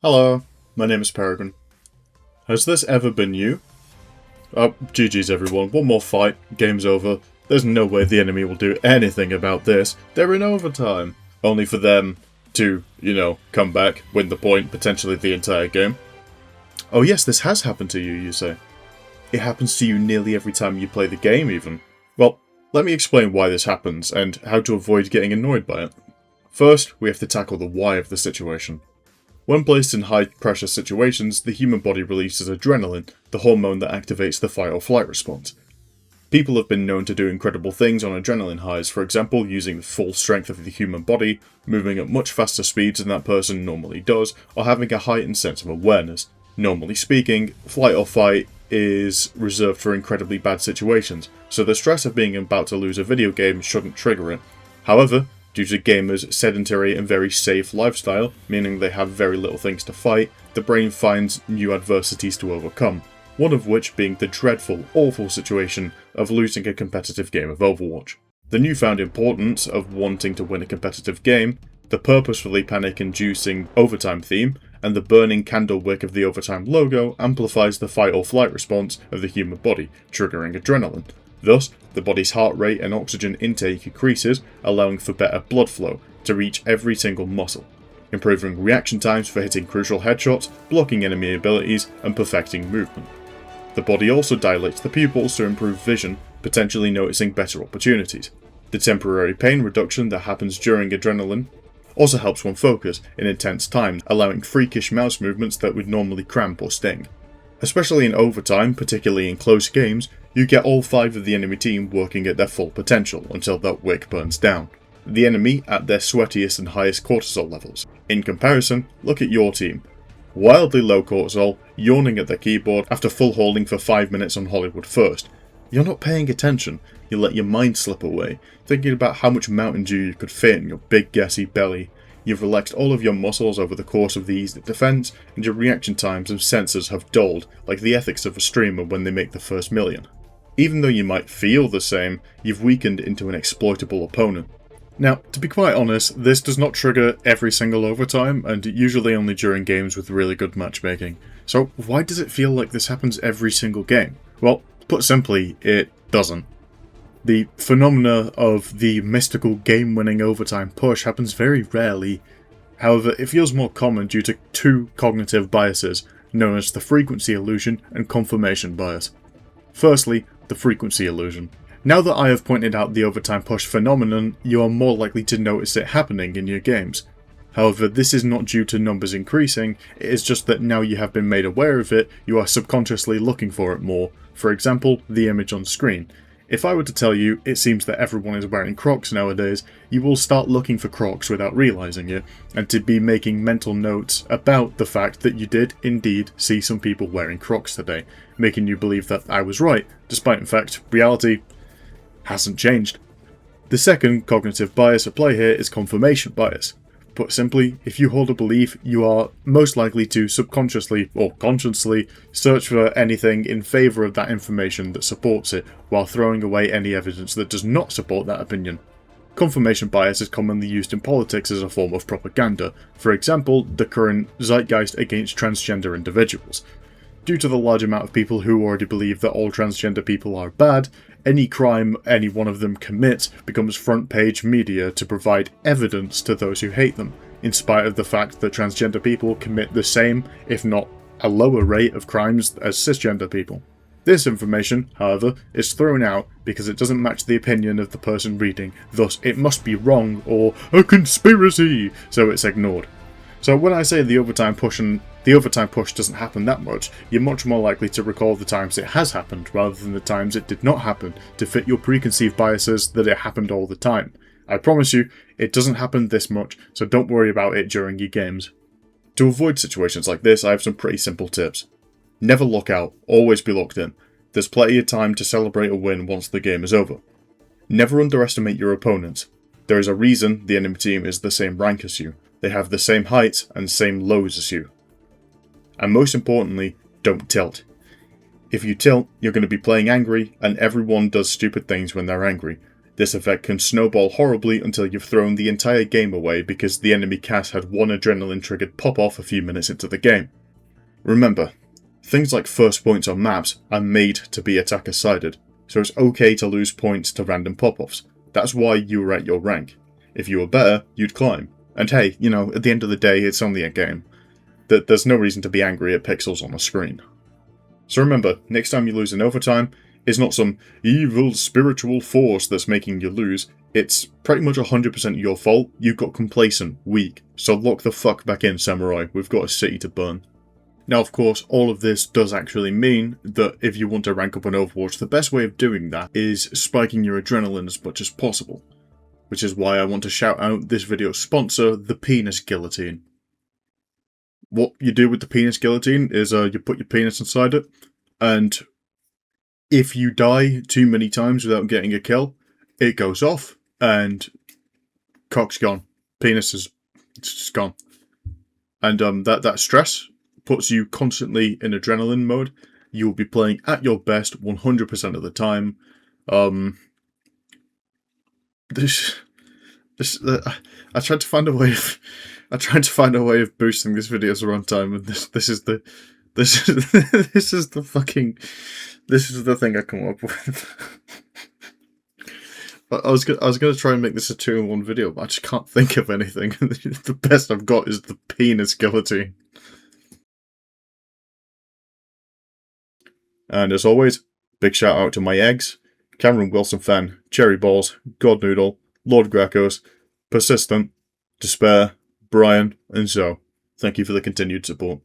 Hello, my name is Peregrine. Has this ever been you? Oh, GG's everyone, one more fight, game's over. There's no way the enemy will do anything about this. They're in overtime. Only for them to, come back, win the point, potentially the entire game. Oh yes, this has happened to you, you say. It happens to you nearly every time you play the game even. Well, let me explain why this happens, and how to avoid getting annoyed by it. First, we have to tackle the why of the situation. When placed in high-pressure situations, the human body releases adrenaline, the hormone that activates the fight-or-flight response. People have been known to do incredible things on adrenaline highs, for example, using the full strength of the human body, moving at much faster speeds than that person normally does, or having a heightened sense of awareness. Normally speaking, flight or fight is reserved for incredibly bad situations, so the stress of being about to lose a video game shouldn't trigger it. However, due to gamers' sedentary and very safe lifestyle, meaning they have very little things to fight, the brain finds new adversities to overcome, one of which being the dreadful, awful situation of losing a competitive game of Overwatch. The newfound importance of wanting to win a competitive game, the purposefully panic-inducing overtime theme, and the burning candle wick of the overtime logo amplifies the fight-or-flight response of the human body, triggering adrenaline. Thus, the body's heart rate and oxygen intake increases, allowing for better blood flow to reach every single muscle, improving reaction times for hitting crucial headshots, blocking enemy abilities, and perfecting movement. The body also dilates the pupils to improve vision, potentially noticing better opportunities. The temporary pain reduction that happens during adrenaline also helps one focus in intense times, allowing freakish mouse movements that would normally cramp or sting. Especially in overtime, particularly in close games, you get all 5 of the enemy team working at their full potential until that wick burns down. The enemy at their sweatiest and highest cortisol levels. In comparison, look at your team. Wildly low cortisol, yawning at their keyboard after full holding for 5 minutes on Hollywood First. You're not paying attention, you let your mind slip away, thinking about how much Mountain Dew you could fit in your big gassy belly. You've relaxed all of your muscles over the course of the easy defense, and your reaction times and sensors have dulled, like the ethics of a streamer when they make the first million. Even though you might feel the same, you've weakened into an exploitable opponent. Now, to be quite honest, this does not trigger every single overtime, and usually only during games with really good matchmaking. So why does it feel like this happens every single game? Well, put simply, it doesn't. The phenomena of the mystical game-winning overtime push happens very rarely. However, it feels more common due to 2 cognitive biases, known as the frequency illusion and confirmation bias. Firstly, the frequency illusion. Now that I have pointed out the overtime push phenomenon, you are more likely to notice it happening in your games. However, this is not due to numbers increasing, it is just that now you have been made aware of it, you are subconsciously looking for it more. For example, the image on screen. If I were to tell you it seems that everyone is wearing Crocs nowadays, you will start looking for Crocs without realising it, and to be making mental notes about the fact that you did indeed see some people wearing Crocs today, making you believe that I was right, despite in fact reality hasn't changed. The second cognitive bias at play here is confirmation bias. Put simply, if you hold a belief, you are most likely to subconsciously or consciously search for anything in favour of that information that supports it, while throwing away any evidence that does not support that opinion. Confirmation bias is commonly used in politics as a form of propaganda, for example, the current zeitgeist against transgender individuals. Due to the large amount of people who already believe that all transgender people are bad, any crime any one of them commits becomes front-page media to provide evidence to those who hate them, in spite of the fact that transgender people commit the same, if not a lower rate of crimes as cisgender people. This information, however, is thrown out because it doesn't match the opinion of the person reading, thus it must be wrong or a conspiracy, so it's ignored. So when I say the overtime push doesn't happen that much, you're much more likely to recall the times it has happened rather than the times it did not happen, to fit your preconceived biases that it happened all the time. I promise you, it doesn't happen this much, so don't worry about it during your games. To avoid situations like this, I have some pretty simple tips. Never lock out, always be locked in. There's plenty of time to celebrate a win once the game is over. Never underestimate your opponents. There is a reason the enemy team is the same rank as you. They have the same heights and same lows as you. And most importantly, don't tilt. If you tilt, you're going to be playing angry, and everyone does stupid things when they're angry. This effect can snowball horribly until you've thrown the entire game away because the enemy cast had one adrenaline-triggered pop-off a few minutes into the game. Remember, things like first points on maps are made to be attacker-sided, so it's okay to lose points to random pop-offs. That's why you were at your rank. If you were better, you'd climb. And hey, you know, at the end of the day, it's only a game. There's no reason to be angry at pixels on a screen. So remember, next time you lose in overtime, it's not some evil spiritual force that's making you lose. It's pretty much 100% your fault. You got complacent, weak. So lock the fuck back in, Samurai. We've got a city to burn. Now, of course, all of this does actually mean that if you want to rank up on Overwatch, the best way of doing that is spiking your adrenaline as much as possible. Which is why I want to shout out this video's sponsor, the Penis Guillotine. What you do with the Penis Guillotine is you put your penis inside it, and if you die too many times without getting a kill, it goes off, and cock's gone. Penis is just gone. And that stress puts you constantly in adrenaline mode. You'll be playing at your best 100% of the time. I tried to find a way of boosting this video's runtime, and this is the thing I come up with. I was gonna try and make this a 2-in-1 video, but I just can't think of anything. The best I've got is the Penis Guillotine. And as always, big shout out to my eggs, Cameron Wilson Fan, Cherry Balls, God Noodle, Lord Gracos, Persistent, Despair, Brian, and Zoe. Thank you for the continued support.